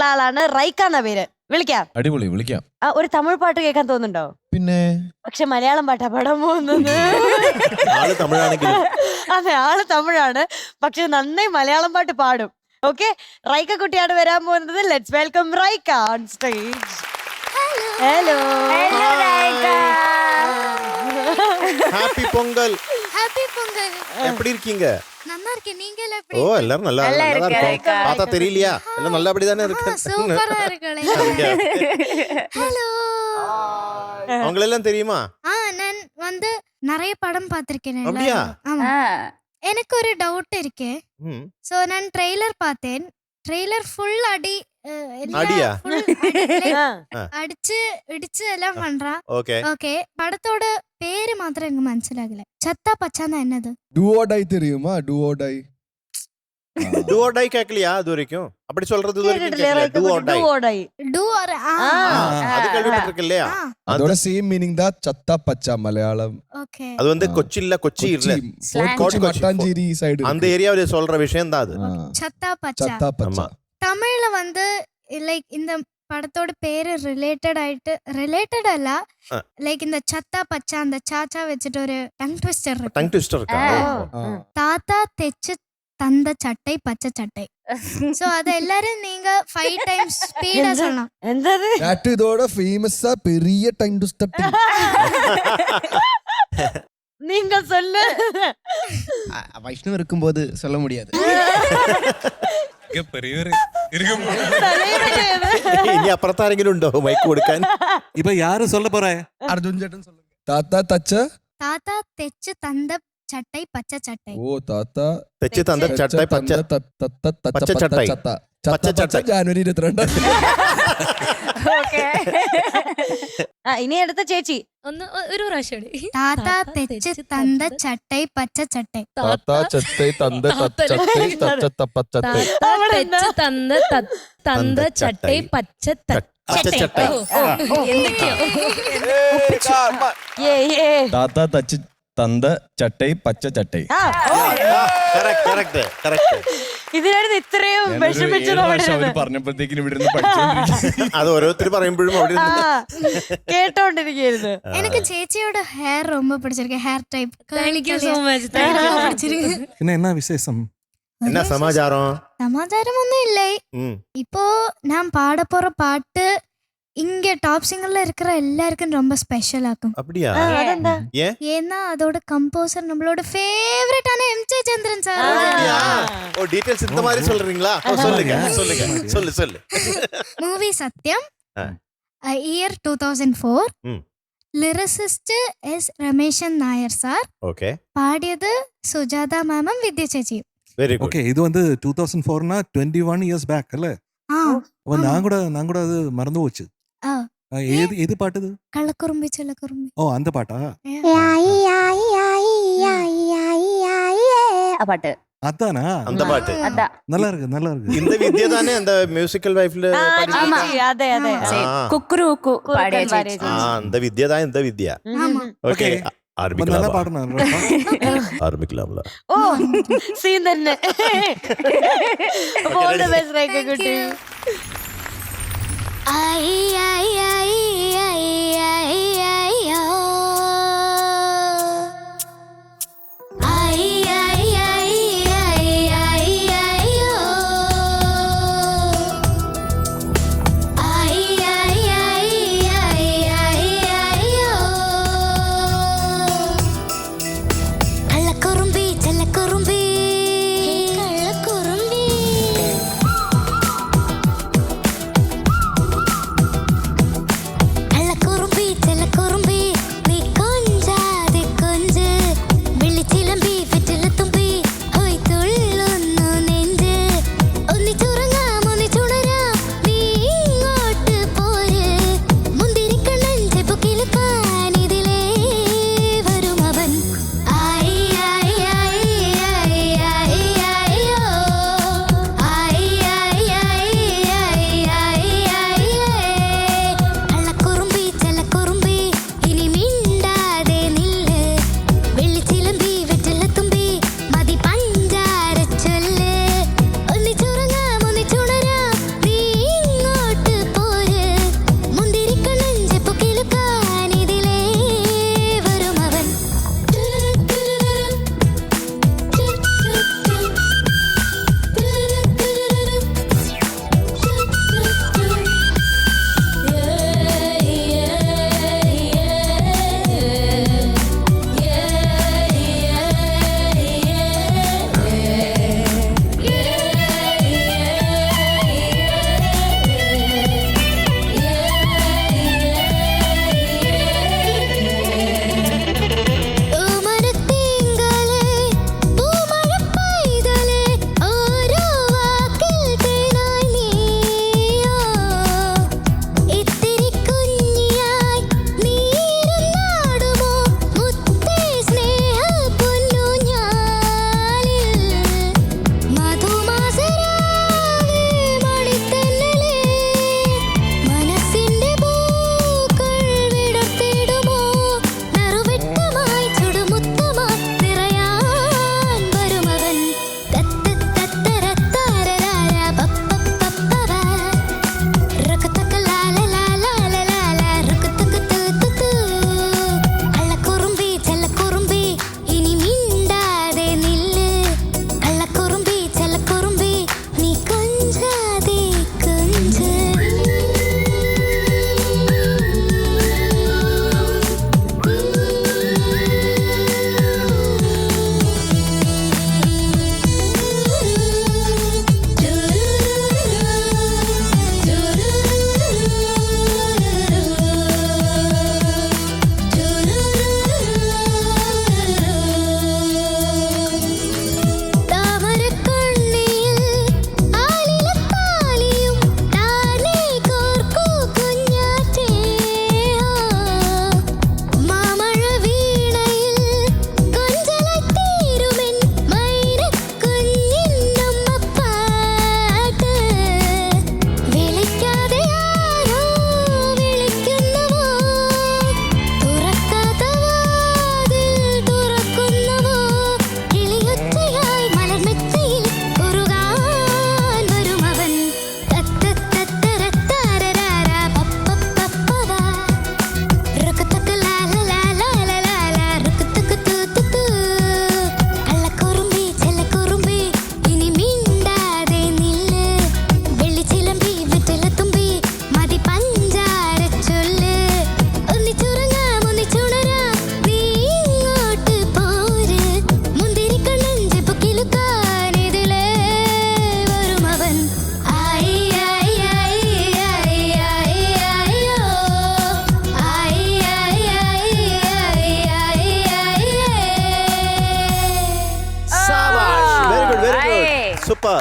ഉള്ള ആളാണ്. റൈക്ക എന്ന പേര്. വിളിക്കാം. അടിപൊളി, വിളിക്കാം. ഒരു തമിഴ് പാട്ട് കേൾക്കാൻ തോന്നുന്നുണ്ടോ? പിന്നെ പക്ഷെ മലയാളം പാട്ടാ പാടാൻ പോകുന്നത്. അതെ, ആള് തമിഴാണ്, പക്ഷെ നന്നായി മലയാളം പാട്ട് പാടും. ഓക്കെ, റൈക്ക കുട്ടിയാണ് വരാൻ പോകുന്നത്. Let's welcome റൈക്ക on stage. Hello happy Pongal. Happy Pongal. எப்படி இருக்கீங்க? நல்லா இருக்கேன். நீங்க எப்படி? ஓ, எல்லாரும் நல்லா இருக்கோம். பார்த்தா தெரியலையா? எல்லாம் நல்லபடி தானே இருக்கு. சூப்பரா இருக்கீங்க. ஹலோ. அவங்களெல்லாம் தெரியுமா? நான் வந்து நிறைய படம் பார்த்திருக்கேன். அப்படியா? ஆமா. எனக்கு ஒரு டவுட் இருக்கு. சோ நான் ட்ரெய்லர் பார்த்தேன். ட்ரெய்லர் ஃபுல் அடி அடியா? அடிச்சு இடிச்சு எல்லாம் பண்றான். ஓகே ஓகே, படத்தோட பேரு மாத்திரம் எனக்கு മനസ്സിലാകില്ല. சத்தா பச்சானா என்னது? டூவோடாய் தெரியுமா? டூவோடாய். டூவோடாய் கேட்கலையா இது வரைக்கும்? அப்படி சொல்றது இது வரைக்கும் கேட்கல. டூவோடாய். டூ ஆர் அது கேள்விப்பட்டிருக்கலையா? அதோட சேம் மீனிங் தான் சத்தா பச்சா மலையாளம். ஓகே, அது வந்து கொச்சியில கொச்சி இல்ல, கொச்சி மட்டாഞ്ചേരി சைடு அந்த ஏரியாவில சொல்ற விஷயம் தான் அது. சத்தா பச்சா. சத்தா பச்சா. தமிழ்ல வந்து லைக் இந்த படத்தோட பேரு ரிலேட்டட் அல்ல, லைக் இந்த சத்தா பச்சா அந்த சாச்சா வச்சுட்டு ஒரு டங் ட்விஸ்டர் இருக்கு. டங் ட்விஸ்டர் இருக்கா? தாத்தா தெச்சு தந்த சட்டை பச்சை சட்டை. சோ அத எல்லாரும் நீங்க 5 டைம்ஸ் ஸ்பீடா சொல்லலாம். എന്തത്? that இதோட ஃபேமஸா பெரிய டைம் டு ஸ்டார்ட். நீங்க சொல்லு. வைஷ்ணவ் இருக்கும்போது சொல்ல முடியாது. ഇനി അപ്പുറത്താരെങ്കിലും ഉണ്ടോ മൈക്ക് കൊടുക്കാൻ? ഇപ്പൊ യാര് சொல்ல போற? அர்ஜுன் சேட்டன் சொல்லுங்க. தாத்தா தச்ச தாத்தா தெச்சு தந்த சட்டை பச்சை சட்டை. ஓ தாத்தா തെച്ച് തந்த ചട്ടൈ പച്ച പച്ച ചട്ടൈ. പച്ച ചട്ട ജാനുവരി 22. ഇനി അടുത്ത ചേച്ചി. ഒരു പ്രാവശ്യം. தாத்தா தெச்சு தந்த சட்டை பச்சை சட்டை. താത്താ ചട്ടൈ തന്ത ചട്ടൈ തച്ച പച്ചട്ടൈ. തെച്ച് തந்த ചട്ടൈ പച്ച പച്ചച്ചട്ടൈ. താത്ത തച്ച് തന്ത ചട്ടൈ പച്ച ചട്ടൈ. ഇതിനായിരുന്നു ഇത്രയും വിഷമിച്ചു പറഞ്ഞപ്പോഴത്തേക്കിനും ഇവിടെ ഇരുന്ന് പഠിച്ചോണ്ടിരിക്കും. അത് ഓരോരുത്തർ പറയുമ്പോഴും അവിടെ കേട്ടോണ്ടിരിക്കുന്നു. எனக்கு ചേച്ചിயோட ஹேர் ரொம்ப பிடிச்சிருக்கு. Hair type. Thank you so much. பிடிச்சிருக்கு. പിന്നെ എന്നാ വിശേഷം? എന്നാ സമാചാരം? சமாச்சாரம் ஒன்றும் இல்லை. இப்போ நான் பாட போற பாட்டு இங்க டாப் சிங்கர்ல இருக்கிற எல்லாருக்கும் ரொம்ப ஸ்பெஷல் ஆக்கும். அப்படியா? അതെന്താ? ஏன்னா அதோட கம்போசர் நம்மளோட ஃபேவரட்டான M J Chandran sir. Oh, details இந்த மாதிரி சொல்றீங்களா? சொல்லுங்க சொல்லுங்க சொல்லு. Movie Sathyam, year 2004. Lyricist S Rameshan Nair sir. Okay. பாடியது சுஜாதா மேமும் வித்யா சேச்சியும். Very good. ഓക്കെ, ഇത് വന്ന് 2004 21 ഇയേഴ്സ് ബാക്ക് അല്ലേ? അപ്പൊ ഞാൻ കൂടെ അത് മറന്നു പോച്ചു. ഏത് പാട്ടത്? കള്ളക്കുറുമ്പി ചെല്ലക്കുറുമ്പി. ഓ, അന്ത പാട്ടാ? ആ പാട്ട് അതാനാ அந்த பாட்டு. நல்லா இருக்கு. இந்த வித்யா தானே அந்த மியூசிக்கல் வைஃப்ல അതെ അതെ. കുക്കുരു அந்த வித்யா தான் இந்த வித்யா. ஓகே, നല്ല പാടണം. ആരംഭിക്കലാമല്ല. ഓ, സീൻ തന്നെ. ഓൾ ദി ബെസ്റ്റ് റൈക്ക കുട്ടി.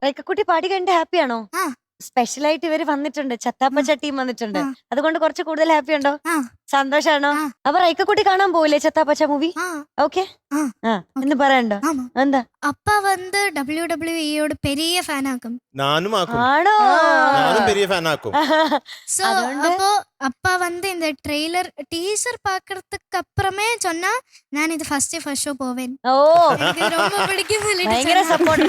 റൈക്കക്കുട്ടി പാടി കഴിഞ്ഞിട്ട് ഹാപ്പിയാണോ? ആ. സ്പെഷ്യൽ ആയിട്ട് ഇവര് വന്നിട്ടുണ്ട്, ചത്താപ്പച്ച ടീം വന്നിട്ടുണ്ട്. ആ. അതുകൊണ്ട് കുറച്ച് കൂടുതൽ ഹാപ്പി ഉണ്ടോ? ആ. സന്തോഷാണോ? ആ. അപ്പൊ റൈക്കക്കുട്ടി കാണാൻ പോവില്ലേ ചത്താപ്പച്ച മൂവി? ആ ഓക്കെ. ആ. എന്ന് പറയണ്ടോ? ஆமா എന്താ? அப்பா வந்து WWEயோட பெரிய ஃபேன் ஆகும். ഞാനും ആക്കും, ആണോ? ഞാനും പെരിയ ഫാൻ ആക്കും. சோ അതുകൊണ്ട് அப்போ அப்பா வந்து இந்த ட்ரெய்லர் டீசர் பாக்குறதுக்கு அப்புறமே சொன்னா நான் இது ஃபர்ஸ்ட் ஷோ போவேன். ഓ, எனக்கு இது ரொம்ப பிடிக்கும் சொல்லிட்டு ഭയങ്കര சொன்னா. സപ്പോർട്ട്.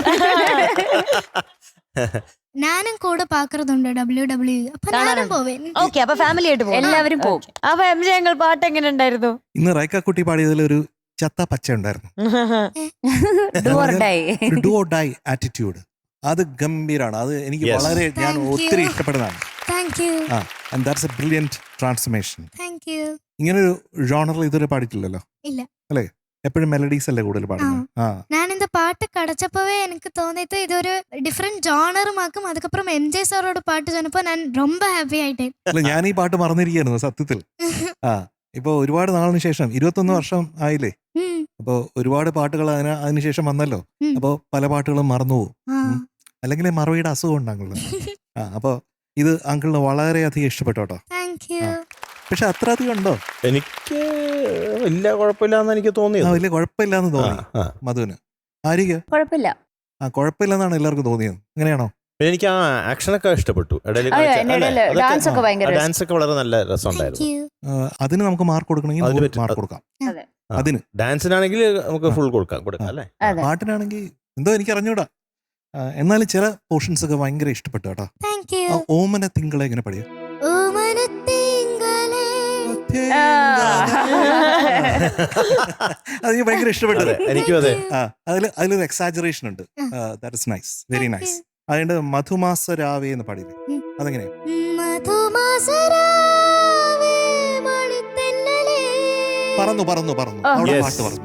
ഞാനും കൂടെ പാക്കുറതുണ്ട് WWE. അപ്പൊ ഞാനും കാണാറുണ്ട്. പോവേൻ. ഓക്കെ, അപ്പൊ ഫാമിലി ആയിട്ട് പോകും. എല്ലാവരും പോകും. അപ്പൊ MJ ഞങ്ങൾ പാട്ട് എങ്ങനെ ഉണ്ടായിരുന്നു? ഇന്ന് റൈക്കാക്കുട്ടി പാടിയതിൽ ഒരു ചത്ത പച്ച ഉണ്ടായിരുന്നു. Do or die. ഒരു ഡു ഓർ ഡൈ ആറ്റിറ്റ്യൂഡ്, അത് ഗംഭീരാണ്. അത് എനിക്ക് Yes. വളരെ ഞാൻ Thank you. ഒത്തിരി ഇഷ്ടപ്പെടുന്നതാണ്. Thank you. And that's a brilliant transformation. Thank you. ഇങ്ങനൊരു ജോണറിൽ ഇതുവരെ പാടിയിട്ടില്ലല്ലോ ഇല്ല. അല്ലേ? എപ്പോഴും മെലഡീസ് അല്ലേ കൂടുതൽ പാടുന്നത്. ആ ഞാൻ இந்த പാട്ട് കടച്ചപ്പോവേ എനിക്ക് തോന്നിയത് ഇതൊരു ഡിഫറെന്റ് ജോണറുമാക്കും. അതുക്കപ്പുറം MJ സാറോട് പാട്ട് ചെന്നപ്പോ ഞാൻ ரொம்ப ഹാപ്പി ആയിട്ടേ. അല്ല, ഞാൻ ഈ പാട്ട് മറന്നിരിക്കുകയായിരുന്നു സത്യത്തിൽ. ആ ഇപ്പൊ ഒരുപാട് നാളിന് ശേഷം 21 വർഷം ആയില്ലേ. അപ്പൊ ഒരുപാട് പാട്ടുകൾ അതിനുശേഷം വന്നല്ലോ. ഉം. അപ്പൊ പല പാട്ടുകളും മറന്നുപോകും. അല്ലെങ്കിൽ മറവിയുടെ അസുഖം ഉണ്ടാകുള്ളൂ. അപ്പൊ ഇത് അങ്കിളിന് വളരെയധികം ഇഷ്ടപ്പെട്ടു കേട്ടോ. Thank you. പക്ഷെ അത്ര അധികം ഉണ്ടോ? എനിക്ക് വലിയ കുഴപ്പമില്ലാന്ന് എനിക്ക് തോന്നിയത്. വലിയ കുഴപ്പമില്ലാന്ന് തോന്നി മധുവിന്. ആര്യക്ക് കുഴപ്പമില്ല. കുഴപ്പമില്ലെന്നാണ് എല്ലാവർക്കും തോന്നിയത്. അങ്ങനെയാണോ? എനിക്ക് ആ ആക്ഷനൊക്കെ ഇഷ്ടപ്പെട്ടു. ഡാൻസ് ഒക്കെ ഭയങ്കര ഡാൻസ് ഒക്കെ വളരെ നല്ല താങ്ക് രസമുണ്ടായിരുന്നു. യു. അതിന് നമുക്ക് മാർക്ക് കൊടുക്കണമെങ്കിൽ അതിന് പറ്റും. മാർക്ക് കൊടുക്കാം. അതെ. അതിന് ഡാൻസിനാണെങ്കിൽ നമുക്ക് ഫുൾ കൊടുക്കാം അല്ലേ? അതെ. പാട്ടിനാണെങ്കിൽ എന്തോ എനിക്ക് അറിഞ്ഞൂടാ. എന്നാലും ചില പോർഷൻസ് ഒക്കെ ഭയങ്കര ഇഷ്ടപ്പെട്ടു കേട്ടോ. Thank you. ആ ഓമന തിങ്കളെ എങ്ങനെ പഠിയാ? ഓമനത്തിങ്കളേ. അത് എനിക്ക് ഭയങ്കര ഇഷ്ടപ്പെട്ടു. അതെ, എനിക്കും അതെ. അതിലൊരു എക്സാജറേഷൻ ഉണ്ട്. That is nice, very nice. അതുകൊണ്ട് മധുമാസ രാവേ എന്ന് പാടില്ലേ, അതെങ്ങനെയാ? മധുമാസരാവേ മണിത്തെന്നലേ. പറന്നു പറന്നു പറന്നു അവിടെ Yes. പാട്ട് പറഞ്ഞു.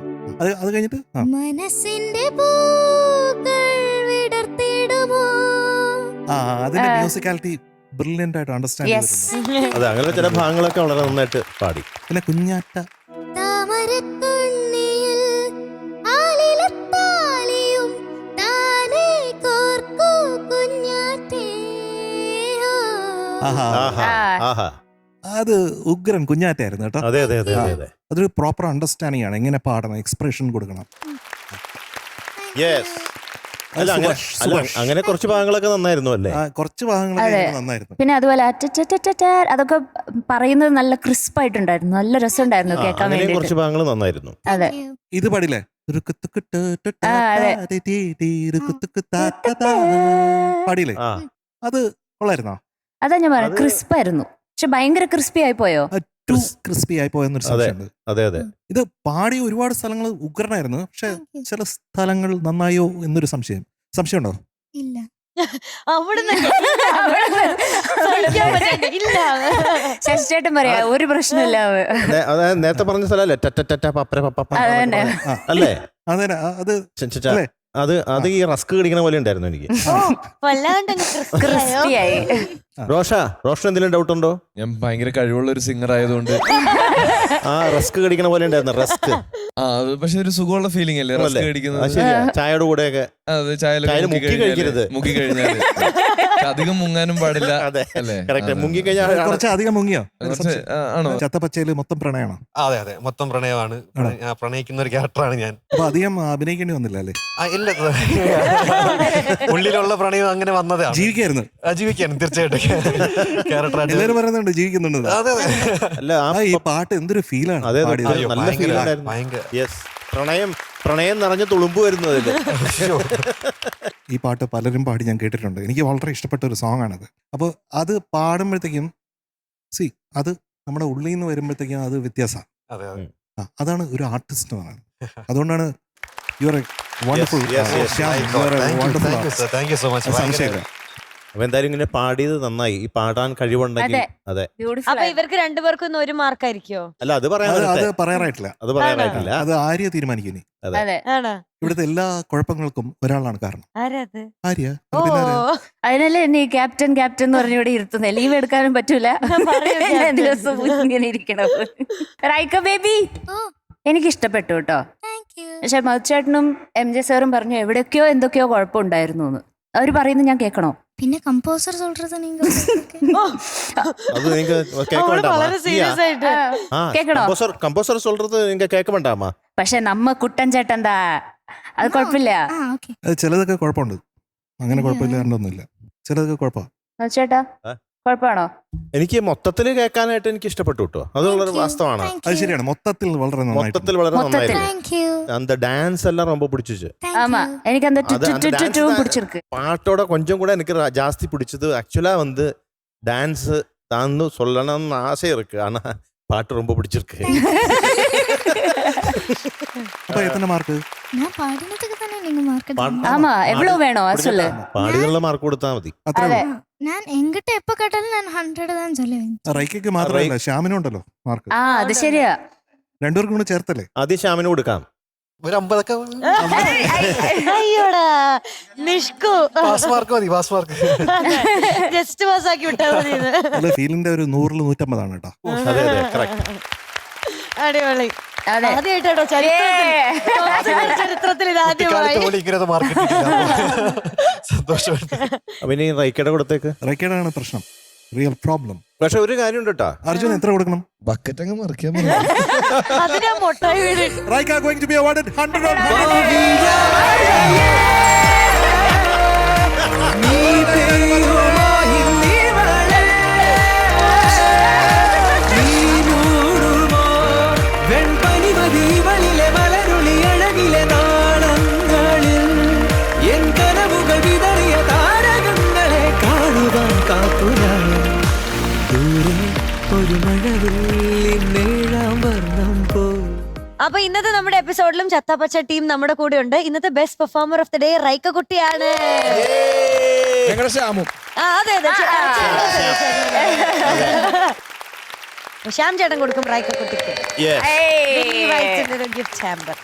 അത് കഴിഞ്ഞിട്ട് മനസ്സിന്റെ പൂക്കൾ വിടർത്തിടുമോ. അതിന്റെ മ്യൂസിക്കാലിറ്റി ബ്രില്യന്റ് ആയിട്ട് അണ്ടർസ്റ്റാൻഡ് Yes. ചെയ്തിട്ടുണ്ട്. അതെ, അങ്ങനെ ചില ഭാഗങ്ങളൊക്കെ വളരെ നന്നായിട്ട് പാടി. പിന്നെ കുഞ്ഞാറ്റ താമരക്കണ്ണിയിൽ ആലിലത്താലിയും താനേ കോർക്കൂ കുഞ്ഞാറ്റേ. ആഹാ, ആഹാ, ആഹാ. അത് ഉഗ്രൻ കുഞ്ഞാറ്റായിരുന്നു കേട്ടോ. അതെ അതെ അതെ അതെ. അതൊരു പ്രോപ്പർ അണ്ടർസ്റ്റാൻഡിങ് ആണ്, എങ്ങനെ പാടണം, എക്സ്പ്രഷൻ കൊടുക്കണം. Yes. അല്ല, അങ്ങനെ കുറച്ച് ഭാഗങ്ങളൊക്കെ നന്നായിരുന്നു അല്ലേ? കുറച്ച് ഭാഗങ്ങളൊക്കെ നന്നായിരുന്നു. പിന്നെ അതുപോലെ അതൊക്കെ പറയുന്നത് നല്ല ക്രിസ്പ് ആയിട്ടുണ്ടായിരുന്നു. നല്ല രസമുണ്ടായിരുന്നു കേൾക്കാൻ അങ്ങനെ വേണ്ടിട്ട്. കുറച്ച് ഭാഗങ്ങൾ നന്നായിരുന്നു. അതെ. ഇത് പാടില്ലേ? പാടിയില്ലേ? ആ, അത് കൊള്ളായിരുന്നോ? അതാ ഞാൻ പറഞ്ഞത്, ക്രിസ്പ് ആയിരുന്നു. പക്ഷെ ഭയങ്കര ക്രിസ്പി ആയി പോയോ? ടു ക്രിസ്പി ആയി പോയെന്നൊരു സംശയമുണ്ട്. അതെ അതെ. ഇത് പാടിയ ഒരുപാട് സ്ഥലങ്ങൾ ഉഗ്രനായിരുന്നു, പക്ഷെ ചില സ്ഥലങ്ങൾ നന്നായോ എന്നൊരു സംശയമുണ്ടോ? ഇല്ല. അവിടുന്ന് സഹിക്കാൻ പറ്റണ്ട. ഇല്ല. ശശിചേട്ടൻ പറയാ ഒരു പ്രശ്നമില്ല. അതായത് നേരത്തെ പറഞ്ഞ സ്ഥലല്ലേ അതന്നെ. അല്ലേ? അതെ, അത് അല്ലേ? അത് ഈ റസ്ക് കടിക്കണ പോലെ ഉണ്ടായിരുന്നു എനിക്ക്. വല്ലാണ്ടങ്ങ് ക്രിസ്പി ആയി. റോഷൻ എന്തെങ്കിലും ഡൗട്ട് ഉണ്ടോ? ഞാൻ ഭയങ്കര കഴിവുള്ള ഒരു സിംഗർ ആയതുകൊണ്ട് ആ റസ്ക് കടിക്കണ പോലെ ഉണ്ടായിരുന്നു. റസ്ക് അത് പക്ഷെ ഒരു സുഖമുള്ള ഫീലിംഗ് അല്ലേ റസ്ക് കടിക്കുന്നത്? ചായയുടെ കൂടെയൊക്കെ. അത് ചായയിൽ മുക്കി കഴിഞ്ഞാല് അധികം മുങ്ങാനും പാടില്ല അല്ലേ? മുങ്ങി കഴിഞ്ഞാൽ കുറച്ച് അധികം മുങ്ങിയോ? ആണോ? ചത്തപ്പച്ചയില് മൊത്തം പ്രണയമാണോ? അതെ അതെ, മൊത്തം പ്രണയമാണ്. പ്രണയിക്കുന്ന ഒരു ക്യാരക്ടറാണ് ഞാൻ. അപ്പൊ അധികം അഭിനയിക്കേണ്ടി വന്നില്ല അല്ലേ? ഇല്ല, ഉള്ളിലുള്ള പ്രണയം അങ്ങനെ വന്നതാണ്. ജീവിക്കായിരുന്നു. ജീവിക്കാനും തീർച്ചയായിട്ടും ക്യാരക്ടറായിട്ട് എല്ലാവരും പറയുന്നുണ്ട് ജീവിക്കുന്നുണ്ട്. അതെ അതെ. അല്ല, ഈ പാട്ട് എന്തൊരു ഫീലാണ്. അതെ, അയ്യോ, നല്ല ഫീൽ ഉണ്ടായിരുന്നു. ഭയങ്കര യെസ്, പ്രണയം നിറഞ്ഞ തുളുമ്പ് വരുന്നു അതില്. ഈ പാട്ട് പലരും പാടി ഞാൻ കേട്ടിട്ടുണ്ട്. എനിക്ക് വളരെ ഇഷ്ടപ്പെട്ട ഒരു സോങ് ആണത്. അപ്പോൾ അത് പാടുമ്പോഴത്തേക്കും അത് നമ്മുടെ ഉള്ളിൽ നിന്ന് വരുമ്പോഴത്തേക്കും അത് വ്യത്യാസമാണ്. അതെ അതെ. അതാണ് ഒരു ആർട്ടിസ്റ്റ് എന്ന് പറയുന്നത്. അതുകൊണ്ടാണ് you are A wonderful. Thank you so much. സംശയമില്ല. അപ്പൊ എന്തായാലും ഇങ്ങനെ പാടിയത് നന്നായി. ഈ പാടാൻ കഴിവുണ്ടെങ്കിൽ. അതെ. അപ്പൊ ഇവർക്ക് രണ്ടുപേർക്കും ഒരു മാർക്കായിരിക്കോ? അല്ല, അത് അത് പറയാറായിട്ടില്ല. അത് പറയാനായിട്ടില്ല. അത് ആര്യ തീരുമാനിക്കുന്നേ. ആണോ? ഇവിടുത്തെ എല്ലാ കുഴപ്പങ്ങൾക്കും ഒരാളാണ് കാരണം. ആരാത്? ആര്യ. ഓ, അതിനല്ലേ എന്നെ ക്യാപ്റ്റൻ എന്ന് പറഞ്ഞ ഇവിടെ ഇരുത്തുന്നത്. ലീവ് എടുക്കാനും പറ്റൂല. ദിവസം ഇങ്ങനെ ഇരിക്കണം. റൈക്ക ബേബി, എനിക്ക് ഇഷ്ടപ്പെട്ടു കേട്ടോ. പക്ഷെ മധുചേട്ടനും MJ സാറും പറഞ്ഞു എവിടെയൊക്കെയോ എന്തൊക്കെയോ കുഴപ്പമുണ്ടായിരുന്നു എന്ന്. അവര് പറയുന്നത് ഞാൻ കേൾക്കണോ? പിന്നെ കമ്പോസർ சொல்றது நீங்க அது நீங்க கேட்க അവള് வேண்டாமா വളരെ സീരിയസ് ആയിട്ട് കേൾക്കണോ? கம்போசர் சொல்றது நீங்க கேட்க வேண்டாமா? പക്ഷെ നമ്മ കുട്ടൻ ചേട്ടന്താ, അത് കുഴപ്പമില്ല. ഓക്കെ. അത് ചിലതൊക്കെ കുഴപ്പമുണ്ട്, അങ്ങനെ കുഴപ്പമില്ലാണ്ടൊന്നുമില്ല, ചിലതൊക്കെ കുഴപ്പമാണ്. ചേട്ടാ കുഴപ്പമാണോ? എനിക്ക് മൊത്തത്തിൽ കേൾക്കാനായിട്ട് എനിക്ക് ഇഷ്ടപ്പെട്ടു കേട്ടോ, അത് വളരെ വാസ്തവമാണ്. അത് ശരിയാണ്, മൊത്തത്തിൽ വളരെ നന്നായിട്ട്. മൊത്തത്തിൽ വളരെ മൊത്തത്തിൽ. നന്നായിരുന്നു. Thank you. அந்த டான்ஸ் எல்லாம் ரொம்ப பிடிச்சிச்சு. ஆமா எனக்கு அந்த அது அந்த dance தான் பிடிச்சிருக்கு. பாட்டோட கொஞ்சம் கூட எனக்கு ஜாஸ்தி பிடிச்சது ஆக்சுவலா வந்து டான்ஸ் தான் சொல்லணும்னு ஆசை இருக்கு, ஆனா பாட்டு ரொம்ப பிடிச்சிருக்கு. അപ്പൊ എത്ര മാർക്ക്? ഞാൻ പാടിനதுக்கு தானே நீங்க மார்க் ஆமா எவ்வளவு வேணும் அது சொல்லு. പാടിയുള്ള മാർക്ക് കൊടുത്താൽ മതി. അത്രേ അതെ. ഉള്ളൂ. ഞാൻ എങ്കിട്ട് എപ്പോ കേട്ടാലും ഞാൻ 100 தான் சொல்லுவேன். റൈക്കയ്ക്ക് മാത്രമല്ല ശ്യാമിനും ഉണ്ടല്ലോ മാർക്ക്, ആ അത് ശരിയാ. രണ്ടുപേർക്കും കൂടെ ചേർത്തല്ലേ? ആദ്യം ശ്യാമിന് കൊടുക്കാം. ഒരു 50 അയ്യോടാ നിഷ്കു പാസ് മാർക്ക് മതി, പാസ് മാർക്ക്. ജസ്റ്റ് പാസ് ആക്കി വിട്ടാ മതി ഇത്. അല്ല, ഫീലിന്റെ ഒരു 100-ൽ 150 കേട്ടോ. അതെ അതെ കറക്റ്റ്. അടിപൊളി. അതെ. ആദ്യമായിട്ടോ ചരിത്രത്തിൽ ഇത് ആദ്യമായി. പോലെ ഇങ്ങനെ മാർക്ക് കിട്ടിയില്ല. സന്തോഷമുണ്ട്. അപ്പൊ ഇനി റൈക്കയുടെ കൊടുത്തേക്ക്. റൈക്കയുടെ ആണ് പ്രശ്നം, റിയൽ പ്രോബ്ലം. പക്ഷെ ഒരു കാര്യം ഉണ്ട് കേട്ടോ, അർജുൻ എത്ര കൊടുക്കണം? ബക്കറ്റ് അങ്ങ് മറിക്കാൻ അതിനാ മൊട്ടായി വീട്. Raika going to be awarded 100 on 100. അപ്പൊ ഇന്നത്തെ നമ്മുടെ എപ്പിസോഡിലും ചത്താപ്പച്ച ടീം നമ്മുടെ കൂടെ ഉണ്ട്. ഇന്നത്തെ best performer of the day Raika കുട്ടിയാണ്. ഞങ്ങളുടെ ശ്യാമും. അതെ അതെ ശ്യാം ചേട്ടൻ കൊടുക്കും റൈക്ക കുട്ടിക്ക് Yes. Gift hamper.